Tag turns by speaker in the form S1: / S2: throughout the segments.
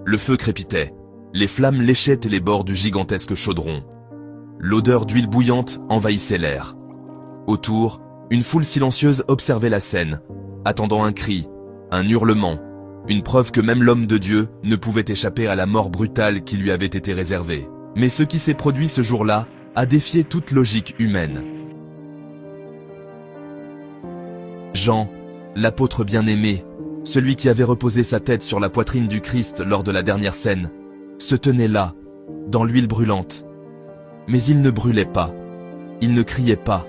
S1: Le feu crépitait. Les flammes léchaient les bords du gigantesque chaudron. L'odeur d'huile bouillante envahissait l'air. Autour, une foule silencieuse observait la scène, attendant un cri, un hurlement, une preuve que même l'homme de Dieu ne pouvait échapper à la mort brutale qui lui avait été réservée. Mais ce qui s'est produit ce jour-là a défié toute logique humaine. Jean, l'apôtre bien-aimé, celui qui avait reposé sa tête sur la poitrine du Christ lors de la dernière scène, se tenait là, dans l'huile brûlante. Mais il ne brûlait pas, il ne criait pas,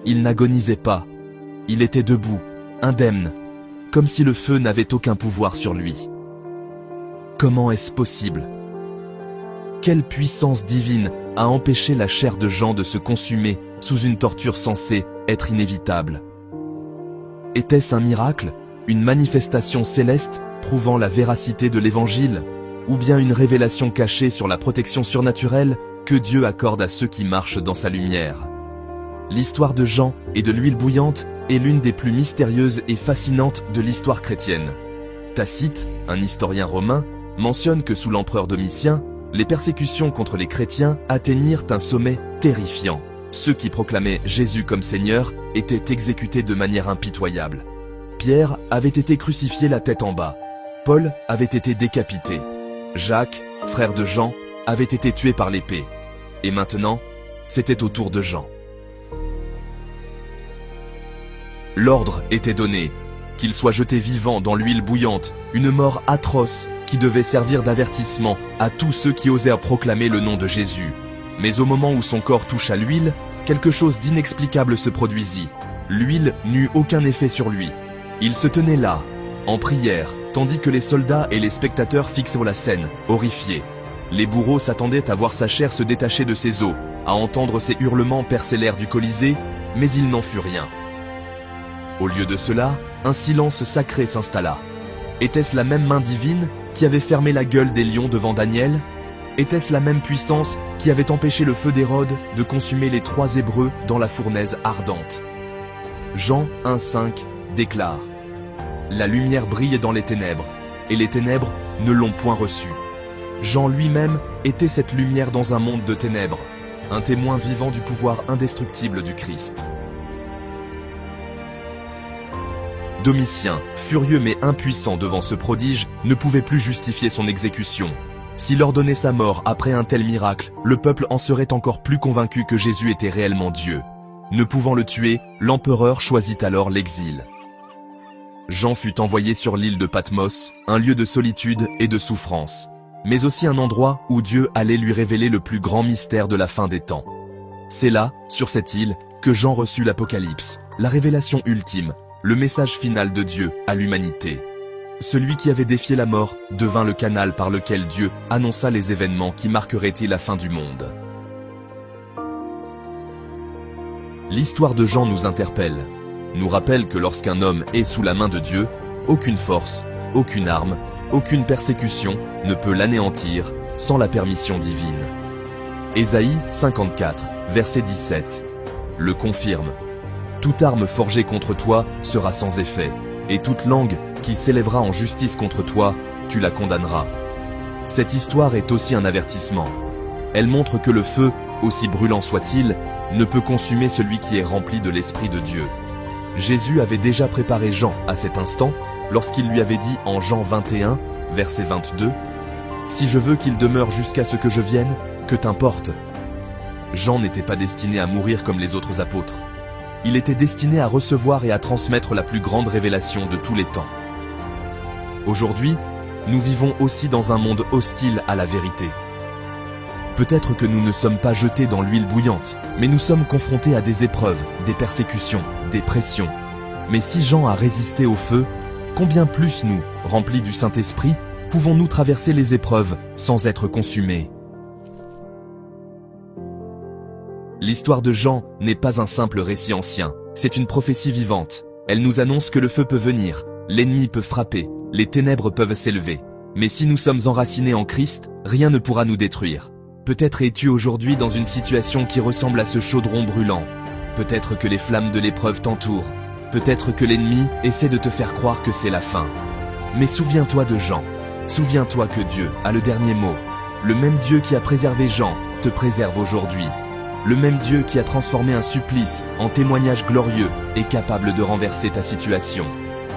S1: il n'agonisait pas, il était debout, indemne, comme si le feu n'avait aucun pouvoir sur lui. Comment est-ce possible? Quelle puissance divine a empêché la chair de Jean de se consumer sous une torture censée être inévitable? Était-ce un miracle, une manifestation céleste prouvant la véracité de l'Évangile, ou bien une révélation cachée sur la protection surnaturelle que Dieu accorde à ceux qui marchent dans sa lumière? L'histoire de Jean et de l'huile bouillante est l'une des plus mystérieuses et fascinantes de l'histoire chrétienne. Tacite, un historien romain, mentionne que sous l'empereur Domitien, les persécutions contre les chrétiens atteignirent un sommet terrifiant. Ceux qui proclamaient Jésus comme Seigneur étaient exécutés de manière impitoyable. Pierre avait été crucifié la tête en bas. Paul avait été décapité. Jacques, frère de Jean, avait été tué par l'épée. Et maintenant, c'était au tour de Jean. L'ordre était donné, qu'il soit jeté vivant dans l'huile bouillante, une mort atroce qui devait servir d'avertissement à tous ceux qui osèrent proclamer le nom de Jésus. Mais au moment où son corps touche à l'huile, quelque chose d'inexplicable se produisit. L'huile n'eut aucun effet sur lui. Il se tenait là, en prière, tandis que les soldats et les spectateurs fixaient la scène, horrifiés. Les bourreaux s'attendaient à voir sa chair se détacher de ses os, à entendre ses hurlements percer l'air du Colisée, mais il n'en fut rien. Au lieu de cela, un silence sacré s'installa. Était-ce la même main divine qui avait fermé la gueule des lions devant Daniel? Était-ce la même puissance qui avait empêché le feu d'Hérode de consumer les 3 Hébreux dans la fournaise ardente? Jean 1,5 déclare: « La lumière brille dans les ténèbres, et les ténèbres ne l'ont point reçue. » Jean lui-même était cette lumière dans un monde de ténèbres, un témoin vivant du pouvoir indestructible du Christ. Domitien, furieux mais impuissant devant ce prodige, ne pouvait plus justifier son exécution. S'il ordonnait sa mort après un tel miracle, le peuple en serait encore plus convaincu que Jésus était réellement Dieu. Ne pouvant le tuer, l'empereur choisit alors l'exil. Jean fut envoyé sur l'île de Patmos, un lieu de solitude et de souffrance, mais aussi un endroit où Dieu allait lui révéler le plus grand mystère de la fin des temps. C'est là, sur cette île, que Jean reçut l'Apocalypse, la révélation ultime, le message final de Dieu à l'humanité. Celui qui avait défié la mort devint le canal par lequel Dieu annonça les événements qui marqueraient la fin du monde. L'histoire de Jean nous interpelle, nous rappelle que lorsqu'un homme est sous la main de Dieu, aucune force, aucune arme, aucune persécution ne peut l'anéantir sans la permission divine. Ésaïe 54, verset 17, le confirme. Toute arme forgée contre toi sera sans effet, et toute langue qui s'élèvera en justice contre toi, tu la condamneras. Cette histoire est aussi un avertissement. Elle montre que le feu, aussi brûlant soit-il, ne peut consumer celui qui est rempli de l'Esprit de Dieu. Jésus avait déjà préparé Jean à cet instant, lorsqu'il lui avait dit en Jean 21, verset 22, « Si je veux qu'il demeure jusqu'à ce que je vienne, que t'importe ?» Jean n'était pas destiné à mourir comme les autres apôtres. Il était destiné à recevoir et à transmettre la plus grande révélation de tous les temps. Aujourd'hui, nous vivons aussi dans un monde hostile à la vérité. Peut-être que nous ne sommes pas jetés dans l'huile bouillante, mais nous sommes confrontés à des épreuves, des persécutions, des pressions. Mais si Jean a résisté au feu, combien plus nous, remplis du Saint-Esprit, pouvons-nous traverser les épreuves sans être consumés? L'histoire de Jean n'est pas un simple récit ancien, c'est une prophétie vivante. Elle nous annonce que le feu peut venir, l'ennemi peut frapper, les ténèbres peuvent s'élever. Mais si nous sommes enracinés en Christ, rien ne pourra nous détruire. Peut-être es-tu aujourd'hui dans une situation qui ressemble à ce chaudron brûlant. Peut-être que les flammes de l'épreuve t'entourent. Peut-être que l'ennemi essaie de te faire croire que c'est la fin. Mais souviens-toi de Jean. Souviens-toi que Dieu a le dernier mot. Le même Dieu qui a préservé Jean te préserve aujourd'hui. Le même Dieu qui a transformé un supplice en témoignage glorieux est capable de renverser ta situation.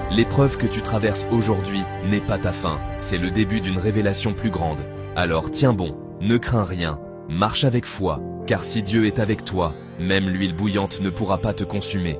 S1: L'épreuve que tu traverses aujourd'hui n'est pas ta fin, c'est le début d'une révélation plus grande. Alors tiens bon, ne crains rien, marche avec foi, car si Dieu est avec toi, même l'huile bouillante ne pourra pas te consumer.